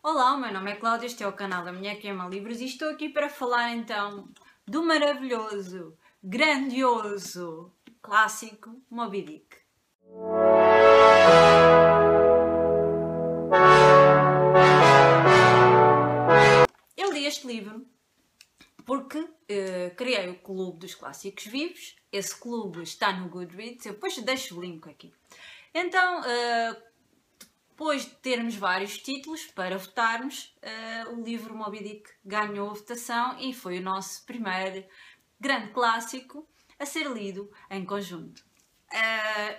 Olá, o meu nome é Cláudia, este é o canal da Mulher que Ama Livros e estou aqui para falar então do maravilhoso, grandioso, clássico Moby Dick. Eu li este livro porque criei o Clube dos Clássicos Vivos. Esse clube está no Goodreads, eu depois deixo o link aqui. Então, depois de termos vários títulos para votarmos, o livro Moby Dick ganhou a votação e foi o nosso primeiro grande clássico a ser lido em conjunto.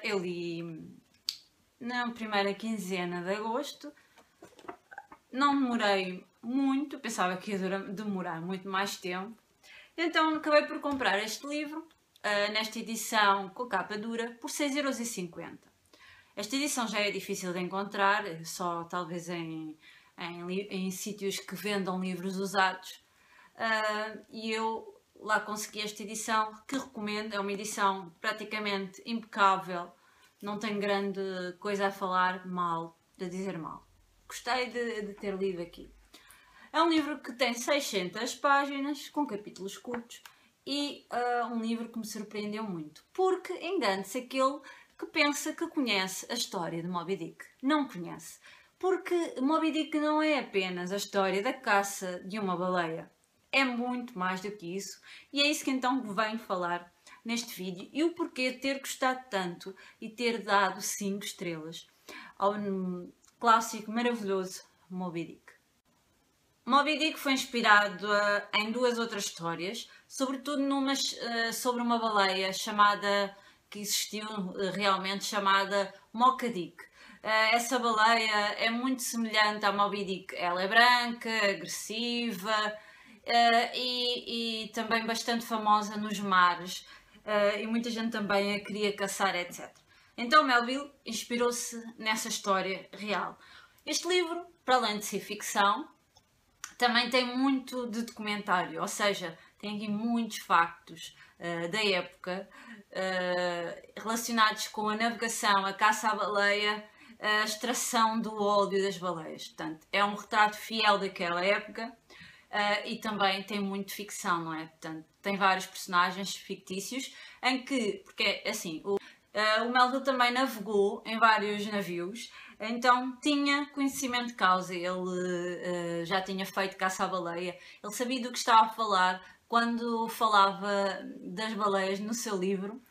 Eu li na primeira quinzena de agosto, não demorei muito, pensava que ia demorar muito mais tempo, então acabei por comprar este livro, nesta edição com capa dura, por 6,50€. Esta edição já é difícil de encontrar, só talvez em sítios que vendam livros usados. E eu lá consegui esta edição, que recomendo. É uma edição praticamente impecável, não tem grande coisa a falar mal, de dizer mal. Gostei de ter lido aqui. É um livro que tem 600 páginas, com capítulos curtos, e um livro que me surpreendeu muito, porque engana-se aquele que pensa que conhece a história de Moby Dick. Não conhece. Porque Moby Dick não é apenas a história da caça de uma baleia. É muito mais do que isso. E é isso que então venho falar neste vídeo. E o porquê de ter gostado tanto e ter dado 5 estrelas ao clássico maravilhoso Moby Dick. Moby Dick foi inspirado em 2 outras histórias, sobretudo sobre uma baleia que existiu realmente, chamada Mocha Dick. Essa baleia é muito semelhante à Moby Dick. Ela é branca, agressiva e também bastante famosa nos mares. E muita gente também a queria caçar, etc. Então Melville inspirou-se nessa história real. Este livro, para além de ser ficção, também tem muito de documentário, ou seja, tem aqui muitos factos da época relacionados com a navegação, a caça à baleia, a extração do óleo das baleias. Portanto, é um retrato fiel daquela época e também tem muito ficção, não é? Portanto, tem vários personagens fictícios em que, porque assim, o Melville também navegou em vários navios, então tinha conhecimento de causa, ele já tinha feito caça à baleia, ele sabia do que estava a falar quando falava das baleias no seu livro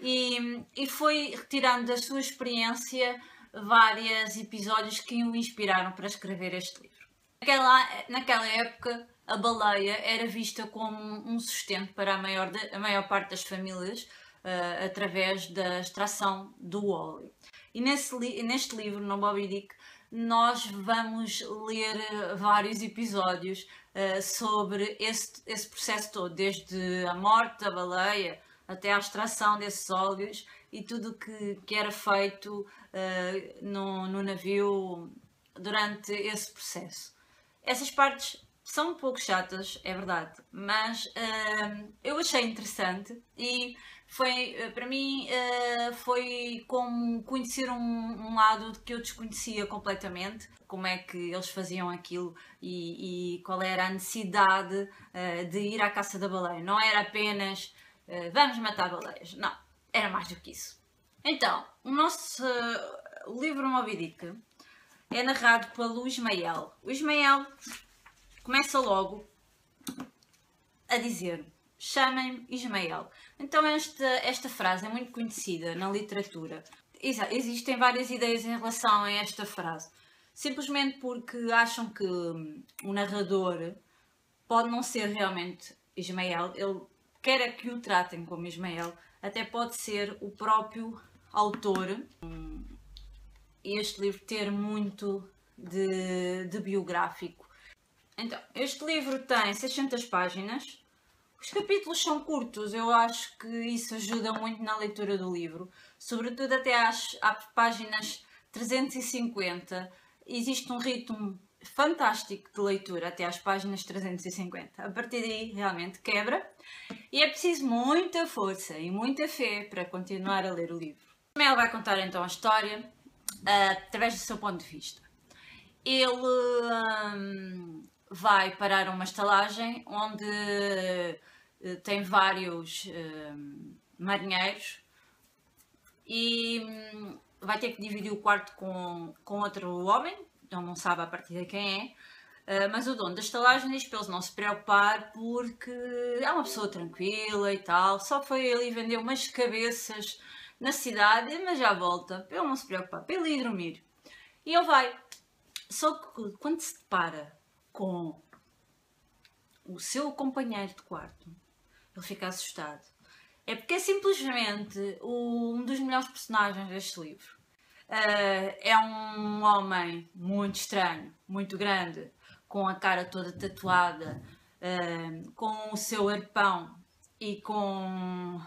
e foi retirando da sua experiência vários episódios que o inspiraram para escrever este livro. Naquela época, a baleia era vista como um sustento para a maior parte das famílias, através da extração do óleo. E neste livro, no Moby Dick, nós vamos ler vários episódios sobre esse processo todo, desde a morte da baleia até à extração desses óleos e tudo que era feito no navio durante esse processo. Essas partes são um pouco chatas, é verdade, mas eu achei interessante e para mim foi como conhecer um lado que eu desconhecia completamente, como é que eles faziam aquilo e qual era a necessidade de ir à caça da baleia. Não era apenas vamos matar baleias, não, era mais do que isso. Então, o livro Moby Dick é narrado pelo Ismael. O Ismael começa logo a dizer: chamem-me Ismael. Então esta frase é muito conhecida na literatura. Existem várias ideias em relação a esta frase. Simplesmente porque acham que o narrador pode não ser realmente Ismael. Ele quer que o tratem como Ismael. Até pode ser o próprio autor. Este livro ter muito de biográfico. Então, este livro tem 600 páginas. Os capítulos são curtos, eu acho que isso ajuda muito na leitura do livro, sobretudo até às páginas 350. Existe um ritmo fantástico de leitura até às páginas 350. A partir daí realmente quebra e é preciso muita força e muita fé para continuar a ler o livro. Mel vai contar então a história através do seu ponto de vista. ele vai parar a uma estalagem onde tem vários marinheiros e vai ter que dividir o quarto com outro homem, então não sabe a partir de quem é, mas o dono da estalagem diz para ele não se preocupar porque é uma pessoa tranquila e tal, só foi ali vender umas cabeças na cidade, mas já volta, para ele não se preocupar, para ele ir dormir. E ele vai. Só que quando se depara com o seu companheiro de quarto, ele fica assustado. É porque é simplesmente um dos melhores personagens deste livro. É um homem muito estranho, muito grande, com a cara toda tatuada, com o seu arpão e com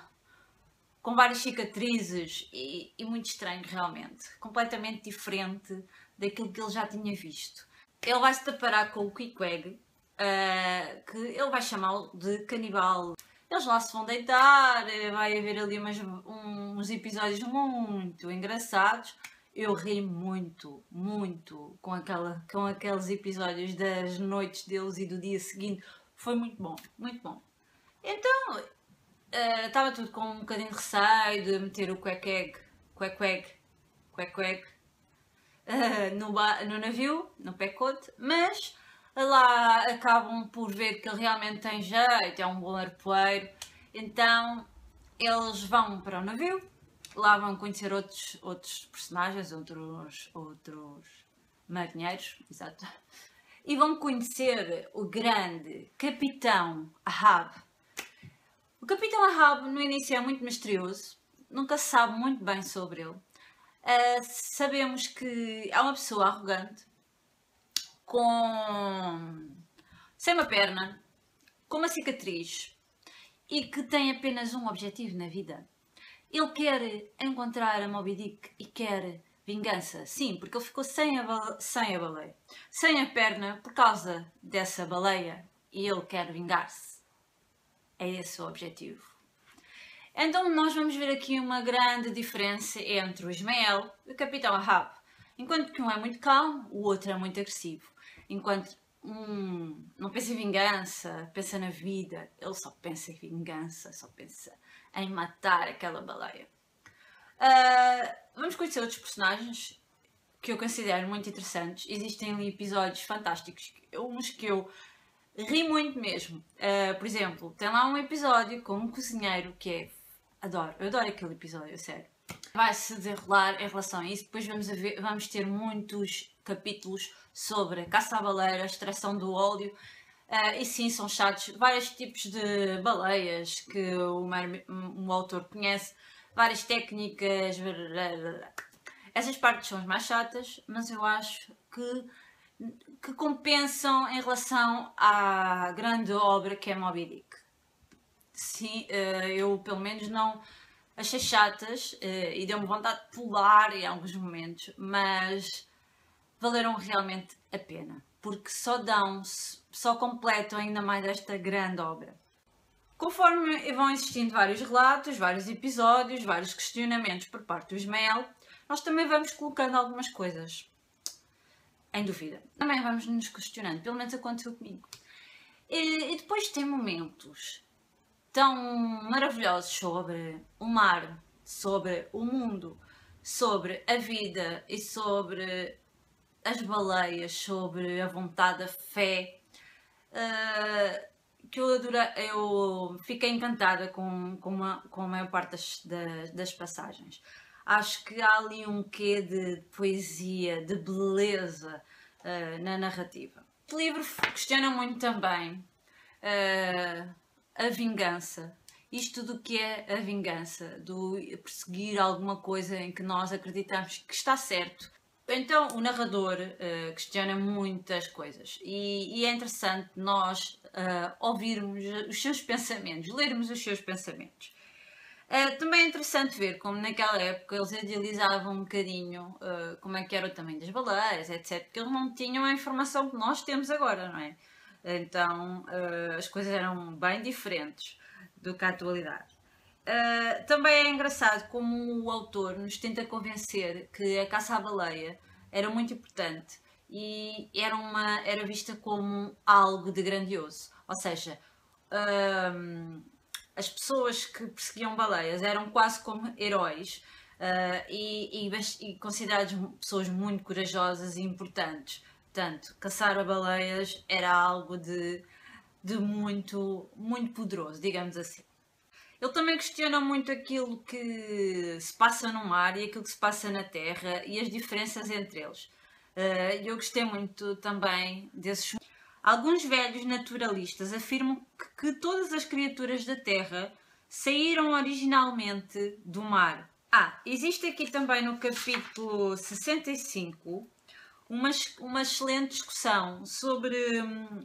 várias cicatrizes e muito estranho realmente, completamente diferente daquilo que ele já tinha visto. Ele vai se deparar com o Queequeg, que ele vai chamá-lo de canibal. Eles lá se vão deitar, vai haver ali uns episódios muito engraçados. Eu ri muito, muito com aqueles episódios das noites deles e do dia seguinte. Foi muito bom, muito bom. Então, estava tudo com um bocadinho de receio de meter o Queequeg no navio, no pacote, mas lá acabam por ver que ele realmente tem jeito, é um bom arpoeiro, então eles vão para o navio, lá vão conhecer outros personagens, outros marinheiros, exato, e vão conhecer o grande Capitão Ahab. O Capitão Ahab no início é muito misterioso, nunca se sabe muito bem sobre ele. Sabemos que é uma pessoa arrogante, sem uma perna, com uma cicatriz e que tem apenas um objetivo na vida. Ele quer encontrar a Moby Dick e quer vingança. Sim, porque ele ficou sem a baleia, sem a perna por causa dessa baleia e ele quer vingar-se. É esse o objetivo. Então nós vamos ver aqui uma grande diferença entre o Ismael e o Capitão Ahab. Enquanto que um é muito calmo, o outro é muito agressivo. Enquanto um não pensa em vingança, pensa na vida, ele só pensa em vingança, só pensa em matar aquela baleia. Vamos conhecer outros personagens que eu considero muito interessantes. Existem ali episódios fantásticos, uns que eu ri muito mesmo. Por exemplo, tem lá um episódio com um cozinheiro que é... eu adoro aquele episódio, a sério. Vai-se desenrolar em relação a isso. Depois vamos ter muitos capítulos sobre a caça à baleia, a extração do óleo. E sim, são chatos. Vários tipos de baleias que o autor conhece. Várias técnicas. Essas partes são as mais chatas, mas eu acho que compensam em relação à grande obra que é Moby Dick. Sim, eu pelo menos não achei chatas e deu-me vontade de pular em alguns momentos, mas valeram realmente a pena, porque só completam ainda mais esta grande obra. Conforme vão existindo vários relatos, vários episódios, vários questionamentos por parte do Ismael, nós também vamos colocando algumas coisas em dúvida. Também vamos nos questionando, pelo menos aconteceu comigo. E depois tem momentos tão maravilhosos sobre o mar, sobre o mundo, sobre a vida e sobre as baleias, sobre a vontade, a fé, que eu fiquei encantada com a maior parte das passagens. Acho que há ali um quê de poesia, de beleza na narrativa. O livro questiona muito também a vingança. Isto do que é a vingança, do perseguir alguma coisa em que nós acreditamos que está certo. Então o narrador questiona muitas coisas e é interessante nós ouvirmos os seus pensamentos, lermos os seus pensamentos. Também é interessante ver como naquela época eles idealizavam um bocadinho como é que era o tamanho das baleias, etc. Porque eles não tinham a informação que nós temos agora, não é? Então as coisas eram bem diferentes do que a atualidade. Também é engraçado como o autor nos tenta convencer que a caça à baleia era muito importante e era vista como algo de grandioso. Ou seja, as pessoas que perseguiam baleias eram quase como heróis, e consideradas pessoas muito corajosas e importantes. Portanto, caçar a baleias era algo de muito, muito poderoso, digamos assim. Ele também questiona muito aquilo que se passa no mar e aquilo que se passa na terra e as diferenças entre eles. Eu gostei muito também desses. Alguns velhos naturalistas afirmam que todas as criaturas da terra saíram originalmente do mar. Existe aqui também no capítulo 65 uma excelente discussão sobre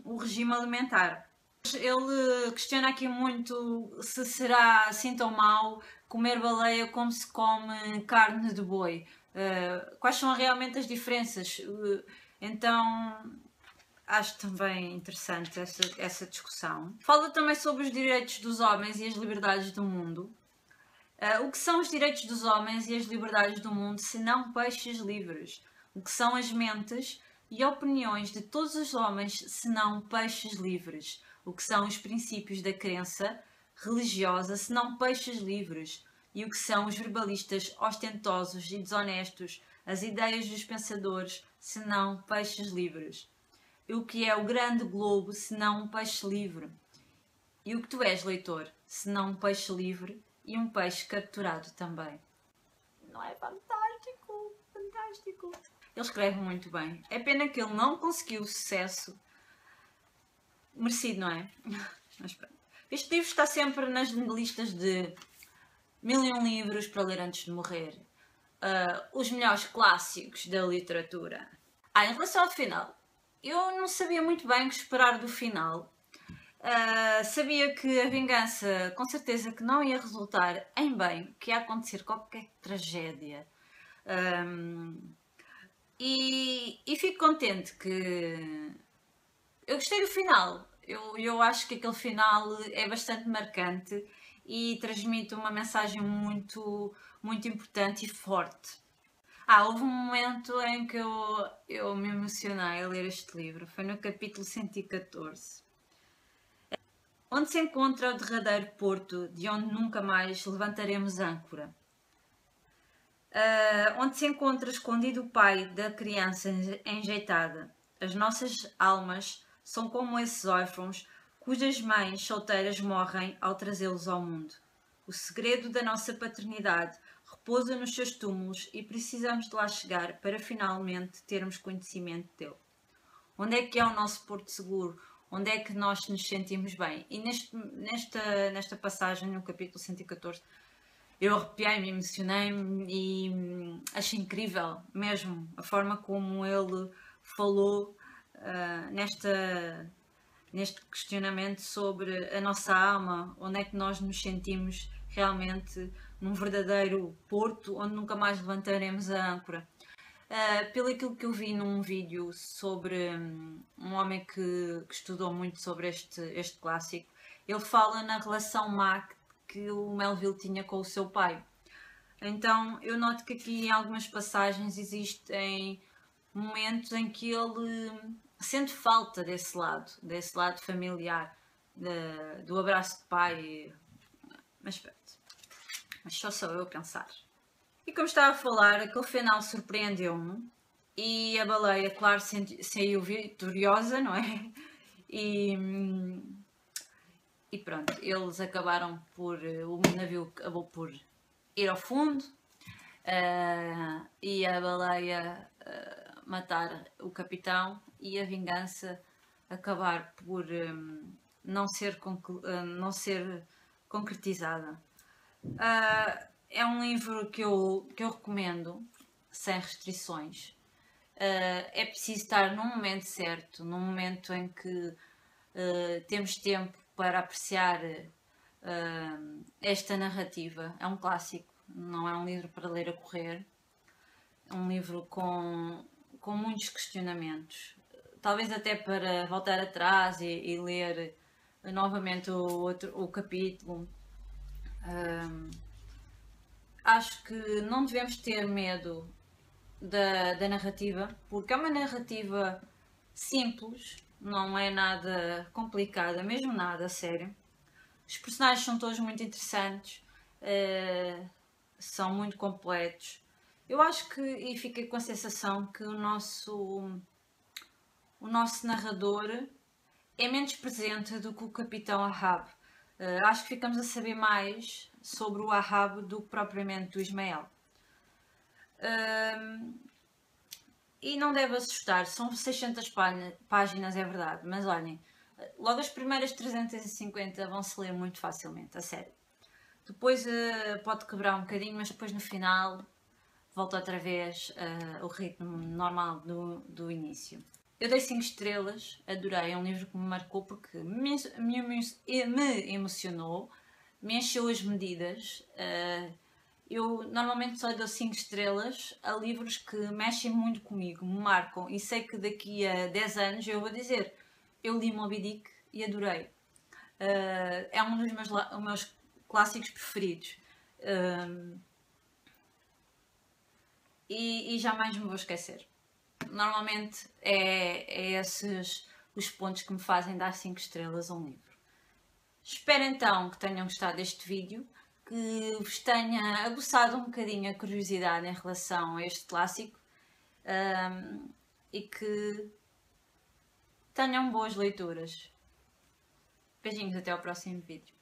o regime alimentar. Ele questiona aqui muito se será assim tão mau comer baleia como se come carne de boi. Quais são realmente as diferenças? Então, acho também interessante essa discussão. Fala também sobre os direitos dos homens e as liberdades do mundo. O que são os direitos dos homens e as liberdades do mundo se não peixes livres? O que são as mentes e opiniões de todos os homens se não peixes livres? O que são os princípios da crença religiosa se não peixes livres? E o que são os verbalistas ostentosos e desonestos, as ideias dos pensadores se não peixes livres? E o que é o grande globo se não um peixe livre? E o que tu és, leitor, se não um peixe livre e um peixe capturado também? Não é fantástico? Fantástico! Ele escreve muito bem. É pena que ele não conseguiu o sucesso merecido, não é? Mas pronto. Este livro está sempre nas listas de 1001 livros para ler antes de morrer. Os melhores clássicos da literatura. Em relação ao final, eu não sabia muito bem o que esperar do final. Sabia que a vingança, com certeza, que não ia resultar em bem, que ia acontecer qualquer tragédia. E fico contente que... Eu gostei do final. Eu acho que aquele final é bastante marcante e transmite uma mensagem muito, muito importante e forte. Houve um momento em que eu me emocionei a ler este livro. Foi no capítulo 114. Onde se encontra o derradeiro porto de onde nunca mais levantaremos âncora. Onde se encontra escondido o pai da criança enjeitada. As nossas almas são como esses órfãos cujas mães solteiras morrem ao trazê-los ao mundo. O segredo da nossa paternidade repousa nos seus túmulos e precisamos de lá chegar para finalmente termos conhecimento dele. Onde é que é o nosso porto seguro? Onde é que nós nos sentimos bem? E nesta passagem, no capítulo 114, eu arrepiei-me, emocionei-me e achei incrível mesmo a forma como ele falou neste questionamento sobre a nossa alma, onde é que nós nos sentimos realmente num verdadeiro porto onde nunca mais levantaremos a âncora. Pelo aquilo que eu vi num vídeo sobre um homem que estudou muito sobre este clássico, ele fala na relação má que o Melville tinha com o seu pai. Então eu noto que aqui em algumas passagens existem momentos em que ele sente falta desse lado familiar, do abraço de pai. Mas pronto, mas só sou eu a pensar. E como estava a falar, aquele final surpreendeu-me e a baleia, claro, saiu vitoriosa, não é? E pronto, eles acabaram por... O navio acabou por ir ao fundo e a baleia matar o capitão e a vingança acabar por não ser concretizada. É um livro que eu recomendo, sem restrições. É preciso estar num momento certo, num momento em que temos tempo para apreciar esta narrativa. É um clássico, não é um livro para ler a correr. É um livro com muitos questionamentos. Talvez até para voltar atrás e ler novamente o capítulo. Acho que não devemos ter medo da narrativa, porque é uma narrativa simples, não é nada complicada, mesmo nada, a sério. Os personagens são todos muito interessantes, são muito completos. Eu acho que, e fiquei com a sensação que o nosso narrador é menos presente do que o Capitão Ahab. Acho que ficamos a saber mais sobre o Ahab do que propriamente do Ismael. E não deve assustar, são 600 páginas, é verdade, mas olhem, logo as primeiras 350 vão se ler muito facilmente, a sério. Depois pode quebrar um bocadinho, mas depois no final volta outra vez o ritmo normal do início. Eu dei 5 estrelas, adorei, é um livro que me marcou porque me emocionou, me encheu as medidas. Eu normalmente só dou 5 estrelas a livros que mexem muito comigo, me marcam, e sei que daqui a 10 anos eu vou dizer: eu li Moby Dick e adorei. É um dos meus clássicos preferidos. E jamais me vou esquecer. Normalmente é esses os pontos que me fazem dar 5 estrelas a um livro. Espero então que tenham gostado deste vídeo, que vos tenha aguçado um bocadinho a curiosidade em relação a este clássico, e que tenham boas leituras. Beijinhos, até ao próximo vídeo.